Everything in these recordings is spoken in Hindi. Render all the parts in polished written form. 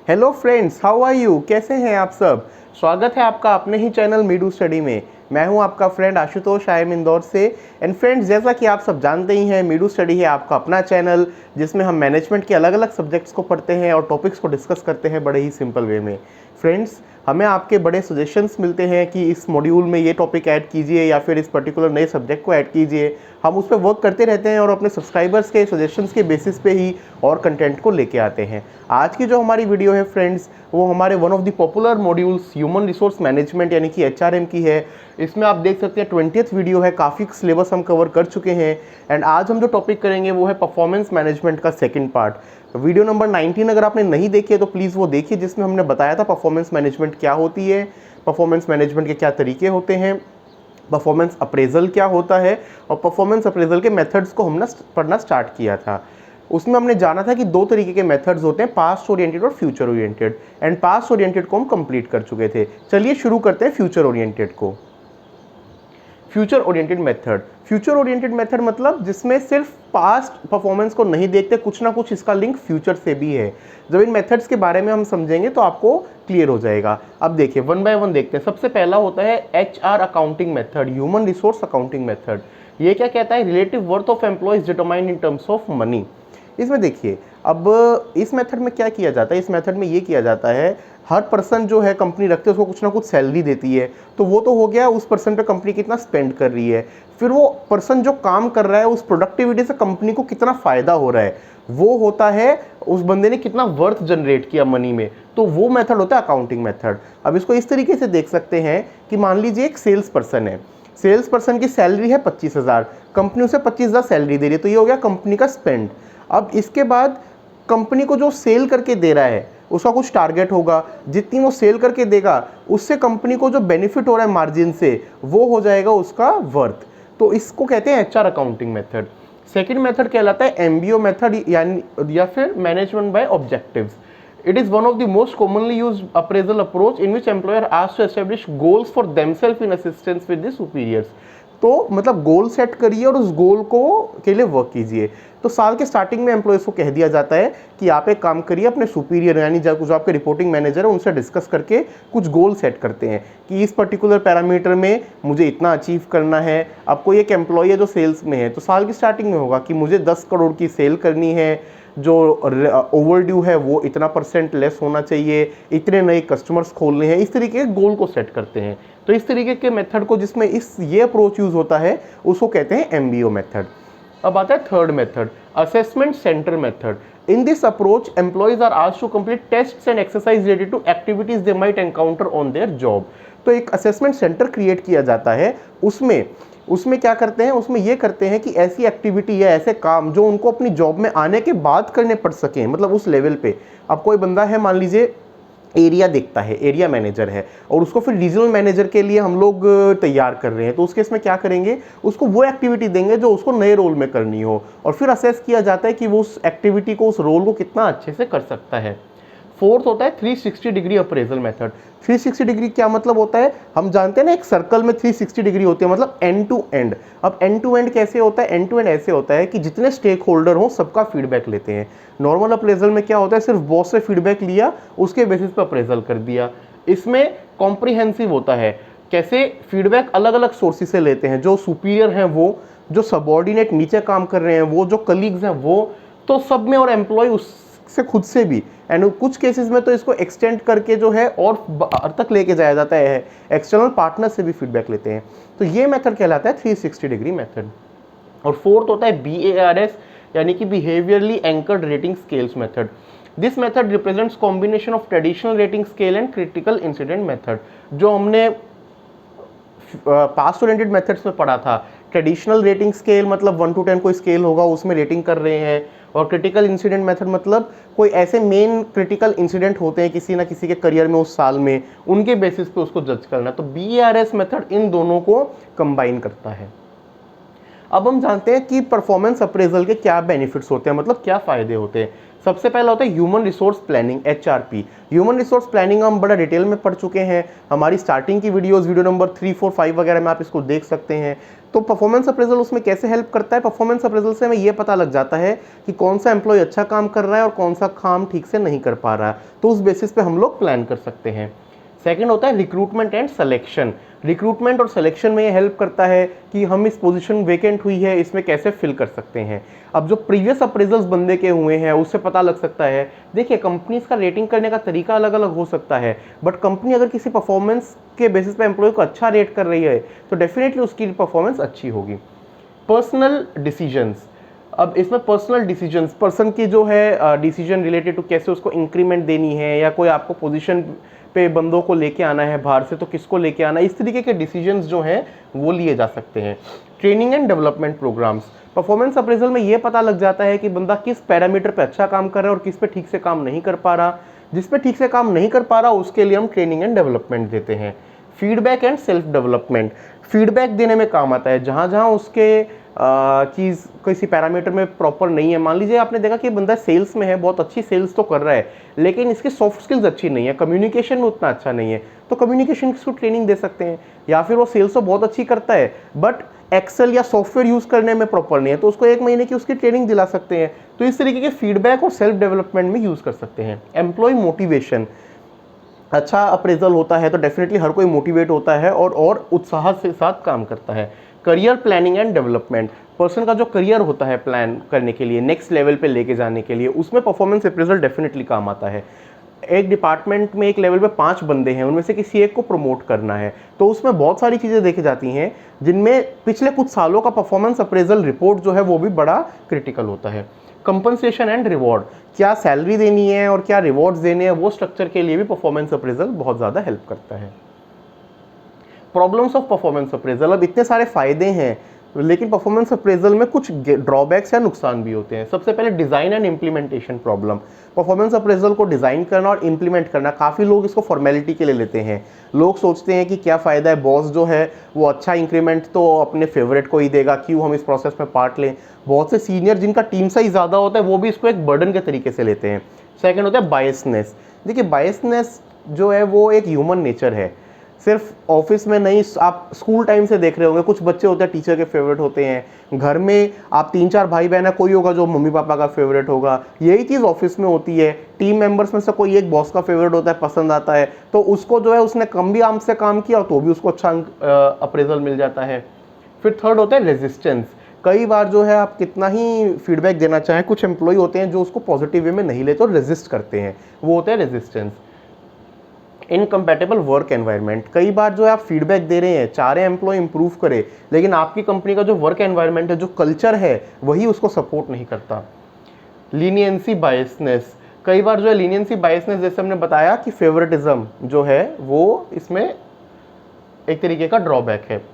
Hello friends, how are you? कैसे हैं आप सब? स्वागत है आपका अपने ही चैनल मीडू स्टडी में। मैं हूं आपका friend Ashutosh, I am Indore से। एंड फ्रेंड्स, जैसा कि आप सब जानते ही हैं, मीडू स्टडी है आपका अपना चैनल जिसमें हम मैनेजमेंट के अलग अलग सब्जेक्ट्स को पढ़ते हैं और टॉपिक्स को डिस्कस करते हैं बड़े ही सिंपल वे में। फ्रेंड्स, हमें आपके बड़े सजेशंस मिलते हैं कि इस मॉड्यूल में ये टॉपिक ऐड कीजिए या फिर इस पर्टिकुलर नए सब्जेक्ट को ऐड कीजिए। हम उस पर वर्क करते रहते हैं और अपने सब्सक्राइबर्स के सजेशंस के बेसिस पे ही और कंटेंट को लेके आते हैं। आज की जो हमारी वीडियो है फ्रेंड्स, वो हमारे one of the popular modules human resource management यानी कि एचआरएम की है। इसमें आप देख सकते हैं 20th वीडियो है, काफ़ी सिलेबस हम कवर कर चुके हैं। एंड आज हम जो टॉपिक करेंगे वो है परफॉर्मेंस मैनेजमेंट का सेकंड पार्ट। वीडियो नंबर 19 अगर आपने नहीं देखी है तो प्लीज़ वो देखिए, जिसमें हमने बताया था परफॉर्मेंस मैनेजमेंट क्या होती है, परफॉर्मेंस मैनेजमेंट के क्या तरीके होते हैं, परफॉर्मेंस अप्रेजल क्या होता है और परफॉर्मेंस अप्रेजल के मेथड्स को हमने पढ़ना स्टार्ट किया था। उसमें हमने जाना था कि दो तरीके के मेथड्स होते हैं, पास्ट ओरिएंटेड और future oriented. And past oriented को हम कंप्लीट कर चुके थे। चलिए शुरू करते हैं फ्यूचर ओरिएंटेड को। Future oriented method, future oriented method मतलब जिसमें सिर्फ पास्ट परफॉर्मेंस को नहीं देखते, कुछ ना कुछ इसका लिंक फ्यूचर से भी है। जब इन मेथड्स के बारे में हम समझेंगे तो आपको क्लियर हो जाएगा। अब देखिए वन बाय वन देखते हैं। सबसे पहला होता है HR accounting method, human resource accounting method. ये क्या कहता है? Relative worth of employees determined in terms of money. इसमें देखिए, अब इस मेथड में क्या किया जाता है? इस मेथड में ये किया जाता है, हर पर्सन जो है कंपनी रखते है उसको कुछ ना कुछ सैलरी देती है, तो वो तो हो गया उस पर्सन पे कंपनी कितना स्पेंड कर रही है। फिर वो पर्सन जो काम कर रहा है उस प्रोडक्टिविटी से कंपनी को कितना फ़ायदा हो रहा है, वो होता है उस बंदे ने कितना वर्थ जनरेट किया मनी में, तो वो मेथड होता है अकाउंटिंग मेथड। अब इसको इस तरीके से देख सकते हैं कि मान लीजिए एक सेल्स पर्सन है, सेल्स पर्सन की सैलरी है 25,000, कंपनी उसे 25,000 सैलरी दे रही है, तो ये हो गया कंपनी का स्पेंड। अब इसके बाद कंपनी को जो सेल करके दे रहा है उसका कुछ टारगेट होगा, जितनी वो सेल करके देगा उससे कंपनी को जो बेनिफिट हो रहा है मार्जिन से, वो हो जाएगा उसका वर्थ। तो इसको कहते हैं HR accounting method. Second method कहलाता है एमबीओ मेथड, यानी या फिर management by objectives. It is one of the most commonly used appraisal approach in which employer asks to establish goals for themselves in assistance with the superiors। तो मतलब गोल सेट करिए और उस गोल को के लिए वर्क कीजिए। तो साल के स्टार्टिंग में एम्प्लॉयज़ को कह दिया जाता है कि आप एक काम करिए, अपने सुपीरियर यानी जो आपके रिपोर्टिंग मैनेजर है उनसे डिस्कस करके कुछ गोल सेट करते हैं कि इस पर्टिकुलर पैरामीटर में मुझे इतना अचीव करना है। अब कोई एक एम्प्लॉय है जो सेल्स में है, तो साल की स्टार्टिंग में होगा कि मुझे 10 करोड़ की सेल करनी है, जो ओवरड्यू है वो इतना % लेस होना चाहिए, इतने नए कस्टमर्स खोलने हैं, इस तरीके के गोल को सेट करते हैं। तो इस तरीके के मेथड को जिसमें ये अप्रोच यूज होता है उसको कहते हैं एमबीओ मेथड। अब आता है third method, assessment centre method. In this approach employees are asked to complete tests and exercise related to activities they might encounter on their job. तो एक असेसमेंट सेंटर क्रिएट किया जाता है, उसमें क्या करते हैं? उसमें ये करते हैं कि ऐसी एक्टिविटी या ऐसे काम जो उनको अपनी जॉब में आने के बाद करने पड़ सकें, मतलब उस लेवल पे। अब कोई बंदा है, मान लीजिए एरिया देखता है, एरिया मैनेजर है, और उसको फिर रीजनल मैनेजर के लिए हम लोग तैयार कर रहे हैं, तो उस केस में क्या करेंगे? उसको वो एक्टिविटी देंगे जो उसको नए रोल में करनी हो, और फिर असेस किया जाता है कि वो उस एक्टिविटी को, उस रोल को कितना अच्छे से कर सकता है। फोर्थ होता है 360 डिग्री अप्रेजल मेथड। 360 डिग्री क्या मतलब होता है? हम जानते हैं ना, एक सर्कल में 360 डिग्री होती है, मतलब एंड टू एंड। अब एंड टू एंड कैसे होता है? एंड टू एंड ऐसे होता है कि जितने स्टेक होल्डर हो सबका फीडबैक लेते हैं। नॉर्मल अप्रेजल में क्या होता है? सिर्फ बॉस से फीडबैक लिया, उसके बेसिस पर अप्रेजल कर दिया। इसमें कॉम्प्रिहेंसिव होता है, कैसे फीडबैक अलग अलग सोर्सेज से लेते हैं, जो सुपीरियर हैं वो, जो सबॉर्डिनेट नीचे काम कर रहे हैं वो, जो कलीग्स हैं वो, तो सब में, और एम्प्लॉय उससे खुद से भी। एंड कुछ केसेस में तो इसको एक्सटेंड करके जो है और बाहर तक लेके जाया जाता है, एक्सटर्नल पार्टनर से भी फीडबैक लेते हैं। तो ये मेथड कहलाता है 360 डिग्री मेथड। और फोर्थ होता है BARS, यानी कि behaviourally anchored rating scales method. This method represents combination of traditional rating scale and critical incident method. जो हमने पास्ट ओरिएंटेड मेथड्स में पढ़ा था, ट्रेडिशनल रेटिंग स्केल मतलब 1 to 10 कोई स्केल होगा, उसमें रेटिंग कर रहे हैं। और क्रिटिकल इंसिडेंट मेथड मतलब कोई ऐसे मेन क्रिटिकल इंसिडेंट होते हैं किसी ना किसी के करियर में उस साल में, उनके बेसिस पे उसको जज करना। तो BARS मेथड इन दोनों को कंबाइन करता है। अब हम जानते हैं कि परफॉर्मेंस अप्रेजल के क्या बेनिफिट्स होते हैं, मतलब क्या फ़ायदे होते हैं। सबसे पहला होता है human resource planning, HRP। Human resource planning हम बड़ा डिटेल में पढ़ चुके हैं, हमारी स्टार्टिंग की वीडियोस, वीडियो नंबर 3, 4, 5 वगैरह में आप इसको देख सकते हैं। तो परफॉर्मेंस अप्रेजल उसमें कैसे हेल्प करता है? परफॉर्मेंस अप्रेजल से हमें ये पता लग जाता है कि कौन सा एम्प्लॉय अच्छा काम कर रहा है और कौन सा काम ठीक से नहीं कर पा रहा है, तो उस बेसिस पे हम लोग प्लान कर सकते हैं। सेकंड होता है रिक्रूटमेंट एंड सिलेक्शन। रिक्रूटमेंट और सिलेक्शन में ये हेल्प करता है कि हम इस पोजीशन वेकेंट हुई है, इसमें कैसे फिल कर सकते हैं। अब जो प्रीवियस अप्रेजल्स बंदे के हुए हैं उससे पता लग सकता है। देखिए, कंपनीज का रेटिंग करने का तरीका अलग अलग हो सकता है, बट कंपनी अगर किसी परफॉर्मेंस के बेसिस पे एम्प्लॉय को अच्छा रेट कर रही है तो डेफिनेटली उसकी परफॉर्मेंस अच्छी होगी। पर्सनल डिसीजंस, अब इसमें पर्सनल डिसीजंस, पर्सन की जो है डिसीजन रिलेटेड टू कैसे उसको इंक्रीमेंट देनी है, या कोई आपको पोजीशन पे बंदों को लेके आना है बाहर से तो किसको लेके आना है, इस तरीके के डिसीजंस जो हैं वो लिए जा सकते हैं। Training and development programmes, performance appraisal में ये पता लग जाता है कि बंदा किस पैरामीटर पे अच्छा काम कर रहा है और किस पे ठीक से काम नहीं कर पा रहा। जिस पे ठीक से काम नहीं कर पा रहा उसके लिए हम ट्रेनिंग एंड डेवलपमेंट देते हैं। Feedback and self development, feedback देने में काम आता है जहाँ जहाँ उसके चीज़ किसी पैरामीटर में प्रॉपर नहीं है। मान लीजिए आपने देखा कि बंदा सेल्स में है, बहुत अच्छी सेल्स तो कर रहा है, लेकिन इसकी सॉफ्ट स्किल्स अच्छी नहीं है, कम्युनिकेशन में उतना अच्छा नहीं है, तो कम्युनिकेशन की उसको ट्रेनिंग दे सकते हैं। या फिर वो सेल्स तो बहुत अच्छी करता है बट एक्सेल या सॉफ्टवेयर यूज़ करने में प्रॉपर नहीं है, तो उसको 1 महीने की उसकी ट्रेनिंग दिला सकते हैं। तो इस तरीके के फीडबैक और सेल्फ डेवलपमेंट में यूज़ कर सकते हैं। एम्प्लॉय मोटिवेशन, अच्छा अप्रेजल होता है तो डेफिनेटली हर कोई मोटिवेट होता है और उत्साह के साथ काम करता है। Career planning and development, person का जो करियर होता है प्लान करने के लिए, नेक्स्ट लेवल पे लेके जाने के लिए, उसमें परफॉर्मेंस अप्रेजल डेफिनेटली काम आता है। एक डिपार्टमेंट में एक लेवल पे 5 बंदे हैं, उनमें से किसी एक को प्रमोट करना है, तो उसमें बहुत सारी चीज़ें देखी जाती हैं जिनमें पिछले कुछ सालों का परफॉर्मेंस अप्रेजल रिपोर्ट जो है वो भी बड़ा क्रिटिकल होता है। कंपनसेशन एंड रिवॉर्ड, क्या सैलरी देनी है और क्या रिवॉर्ड्स देने हैं, वो स्ट्रक्चर के लिए भी परफॉर्मेंस अप्रेजल बहुत ज़्यादा हेल्प करता है। प्रॉब्लम्स ऑफ परफॉर्मेंस अप्रेजल, अब इतने सारे फायदे हैं लेकिन परफॉर्मेंस अप्रेजल में कुछ ड्रॉबैक्स या नुकसान भी होते हैं। सबसे पहले design and implementation problem, performance appraisal को डिज़ाइन करना और इम्प्लीमेंट करना, काफ़ी लोग इसको फॉर्मेलिटी के लिए लेते हैं। लोग सोचते हैं कि क्या फ़ायदा है, बॉस जो है वो अच्छा इंक्रीमेंट तो अपने फेवरेट को ही देगा, क्यों हम इस प्रोसेस में पार्ट लें। बहुत से सीनियर जिनका टीम साइज ज़्यादा होता है वो भी इसको एक बर्डन के तरीके से लेते हैं। सेकेंड होता है बायसनेस। देखिए, बायसनेस जो है वो एक ह्यूमन नेचर है, सिर्फ ऑफिस में नहीं, आप स्कूल टाइम से देख रहे होंगे, कुछ बच्चे होते हैं टीचर के फेवरेट होते हैं, घर में आप 3-4 भाई बहन है, कोई होगा जो मम्मी पापा का फेवरेट होगा, यही चीज़ ऑफिस में होती है। टीम मेंबर्स में से कोई एक बॉस का फेवरेट होता है, पसंद आता है, तो उसको जो है उसने कम भी आम से काम किया तो भी उसको अच्छा अप्रेजल मिल जाता है। फिर थर्ड होता है रेजिस्टेंस, कई बार जो है आप कितना ही फीडबैक देना चाहें, कुछ एम्प्लॉय होते हैं जो उसको पॉजिटिव वे में नहीं लेते और रेजिस्ट करते हैं, वो होता है रेजिस्टेंस। इनकम्पैटिबल वर्क एनवायरनमेंट, कई बार जो है आप फीडबैक दे रहे हैं, चाह रहे हैं एम्प्लॉय इंप्रूव करे, लेकिन आपकी कंपनी का जो वर्क एनवायरनमेंट है, जो कल्चर है, वही उसको सपोर्ट नहीं करता। लीनियंसी बायसनेस, कई बार जो है लीनियंसी बायसनेस, जैसे हमने बताया कि फेवरेटिज्म जो है वो इसमें एक तरीके का ड्रॉबैक है।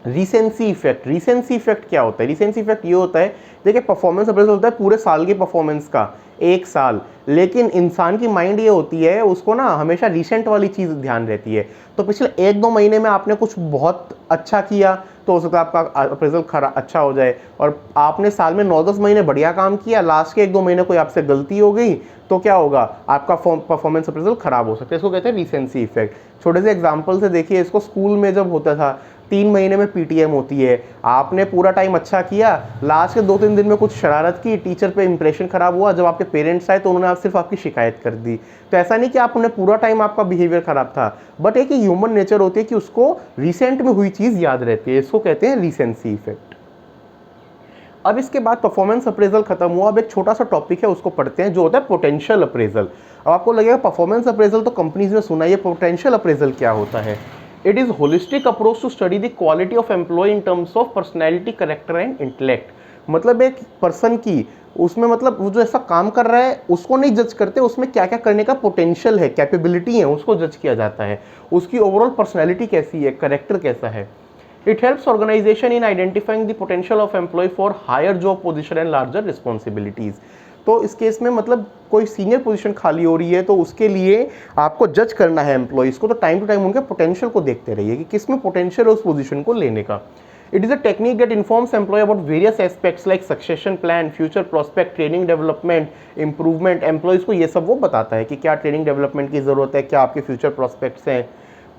रिसेंसी इफेक्ट, रिसेंसी इफेक्ट क्या होता है? रिसेंसी इफेक्ट ये होता है, देखिए परफॉर्मेंस अप्रेजल होता है पूरे साल की परफॉर्मेंस का, 1 साल, लेकिन इंसान की माइंड ये होती है उसको ना हमेशा रिसेंट वाली चीज़ ध्यान रहती है। तो पिछले 1-2 महीने में आपने कुछ बहुत अच्छा किया तो हो सकता है आपका अप्रेजल अच्छा हो जाए, और आपने साल में 9-10 महीने बढ़िया काम किया, लास्ट के 1-2 महीने कोई आपसे गलती हो गई तो क्या होगा, आपका परफॉर्मेंस अप्रेजल खराब हो सकता है। इसको कहते हैं रिसेंसी इफेक्ट। छोटे से एग्जाम्पल से देखिए इसको, स्कूल में जब होता था 3 महीने में पीटीएम होती है, आपने पूरा टाइम अच्छा किया, लास्ट के 2-3 दिन में कुछ शरारत की, टीचर पे इंप्रेशन खराब हुआ, जब आपके पेरेंट्स आए तो उन्होंने सिर्फ आपकी शिकायत कर दी। तो ऐसा नहीं कि आपने पूरा टाइम आपका बिहेवियर खराब था, बट एक ह्यूमन नेचर होती है कि उसको रिसेंट में हुई चीज़ याद रहती है, इसको कहते हैं रिसेंसी इफेक्ट। अब इसके बाद परफॉर्मेंस अप्रेजल खत्म हुआ, अब एक छोटा सा टॉपिक है उसको पढ़ते हैं जो होता है पोटेंशियल अप्रेजल। अब आपको लगेगा परफॉर्मेंस अप्रेजल तो कंपनीज में सुना, ये पोटेंशियल अप्रेजल क्या होता है? It is holistic approach to study the quality of employee in terms of personality, character and intellect. मतलब एक पर्सन की, उसमें मतलब वो जो ऐसा काम कर रहा है उसको नहीं जज करते, उसमें क्या क्या करने का पोटेंशियल है, कैपेबिलिटी है, उसको जज किया जाता है। उसकी ओवरऑल पर्सनैलिटी कैसी है, करेक्टर कैसा है। It helps organization in identifying the potential of employee for higher job position and larger responsibilities। तो इस केस में मतलब कोई सीनियर पोजीशन खाली हो रही है तो उसके लिए आपको जज करना है एम्प्लॉइज़ को, तो टाइम टू टाइम उनके पोटेंशियल को देखते रहिए कि किस में पोटेंशियल है उस पोजीशन को लेने का। It is a technique that informs employee about various aspects like succession plan, future prospect, training development, improvement. Employees को ये सब वो बताता है कि क्या ट्रेनिंग डेवलपमेंट की ज़रूरत है, क्या आपके फ्यूचर प्रॉस्पेक्ट्स हैं.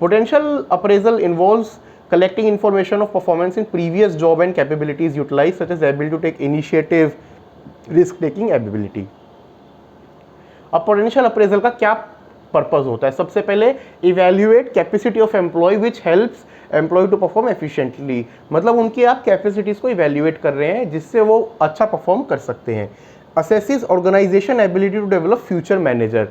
Potential appraisal involves collecting information of performance in previous job and capabilities utilized, such as ability to take initiative, risk taking ability. अब पोटेंशियल अप्रेजल का क्या पर्पस होता है? सबसे पहले evaluate capacity of employee which helps employee to perform efficiently. मतलब उनकी आप कैपेसिटीज़ को इवेल्युएट कर रहे हैं जिससे वो अच्छा परफॉर्म कर सकते हैं. Assesses organisation ability to develop future manager.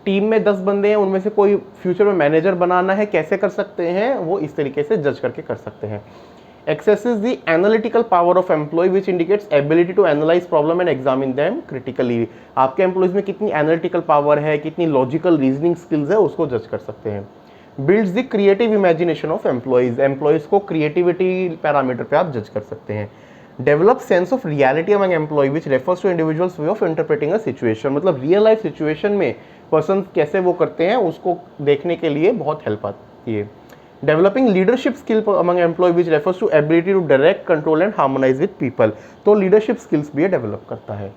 Team में 10 बंदे हैं, उनमें से कोई फ्यूचर में मैनेजर बनाना है, कैसे कर सकते हैं वो इस तरीके से जज करके कर सकते हैं. Accesses the analytical power of employee which indicates ability to analyze problem and examine them critically. आपके एम्प्लॉयज़ में कितनी एनालिटिकल पावर है, कितनी लॉजिकल रीजनिंग स्किल्स है, उसको जज कर सकते हैं. Builds the creative imagination of employees. Employees को क्रिएटिविटी पैरामीटर पे आप जज कर सकते हैं. Develop sense of reality among employee which refers to individuals way of interpreting a situation. मतलब रियल लाइफ सिचुएशन में पर्सन कैसे वो करते हैं उसको देखने के लिए बहुत हेल्प आती है. Developing leadership skill among employee which refers to ability to direct, control and harmonize with people. तो leadership skills भी डेवलप करता है.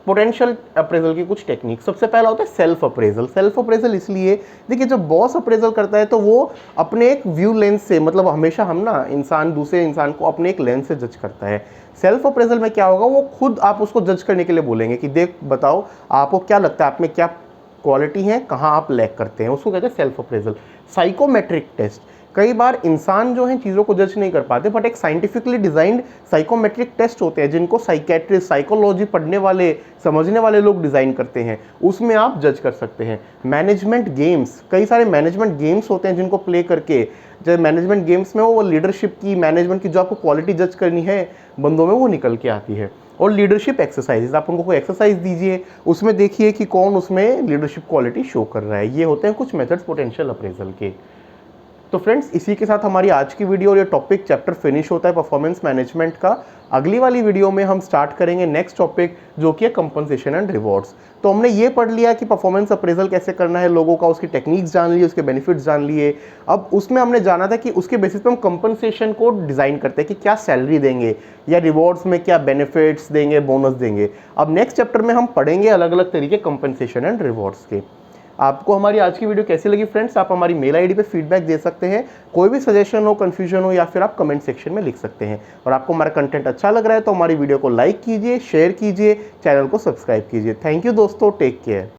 पोटेंशियल अप्रेजल की कुछ टेक्निक. सबसे पहला होता है सेल्फ अप्रेजल. सेल्फ अप्रेजल इसलिए, देखिए जब बॉस अप्रेजल करता है तो वो अपने एक व्यू लेंस से, मतलब हमेशा हम ना इंसान दूसरे इंसान को अपने एक लेंस से जज करता है. सेल्फ अप्रेजल में क्या होगा, वो खुद आप उसको जज करने के लिए बोलेंगे कि देख बताओ आपको क्या लगता है, आप में क्या क्वालिटी है, कहाँ आप लैक करते हैं, उसको कहते हैं सेल्फ अप्रेजल. Psychometric test. कई बार इंसान जो है चीज़ों को जज नहीं कर पाते, बट एक साइंटिफिकली डिजाइंड साइकोमेट्रिक टेस्ट होते हैं जिनको साइकेट्रिस्ट, साइकोलॉजी पढ़ने वाले, समझने वाले लोग डिज़ाइन करते हैं, उसमें आप जज कर सकते हैं. Management games. कई सारे मैनेजमेंट गेम्स होते हैं जिनको प्ले करके, जब मैनेजमेंट गेम्स में वो लीडरशिप की, मैनेजमेंट की जो आपको क्वालिटी जज करनी है बंदों में, वो निकल के आती है. और लीडरशिप एक्सरसाइजेज. आप उनको कोई एक्सरसाइज दीजिए, उसमें देखिए कि कौन उसमें लीडरशिप क्वालिटी शो कर रहा है. ये होते हैं कुछ मेथड्स पोटेंशियल अप्रेजल के. तो फ्रेंड्स, इसी के साथ हमारी आज की वीडियो और ये टॉपिक चैप्टर फिनिश होता है परफॉर्मेंस मैनेजमेंट का. अगली वाली वीडियो में हम स्टार्ट करेंगे नेक्स्ट टॉपिक जो कि है कंपनसेशन एंड रिवॉर्ड्स. तो हमने ये पढ़ लिया कि परफॉर्मेंस अप्रेजल कैसे करना है लोगों का, उसकी टेक्निक्स जान लिए, उसके बेनिफिट्स जान लिए. अब उसमें हमने जाना था कि उसके बेसिस पे हम कंपनसेशन को डिज़ाइन करते हैं कि क्या सैलरी देंगे या रिवॉर्ड्स में क्या बेनिफिट्स देंगे, बोनस देंगे. अब नेक्स्ट चैप्टर में हम पढ़ेंगे अलग अलग तरीके कंपनसेशन एंड रिवॉर्ड्स के. आपको हमारी आज की वीडियो कैसी लगी फ्रेंड्स, आप हमारी मेल आईडी पे फीडबैक दे सकते हैं. कोई भी सजेशन हो, कन्फ्यूजन हो, या फिर आप कमेंट सेक्शन में लिख सकते हैं. और आपको हमारा कंटेंट अच्छा लग रहा है तो हमारी वीडियो को लाइक कीजिए, शेयर कीजिए, चैनल को सब्सक्राइब कीजिए. थैंक यू दोस्तों, टेक केयर.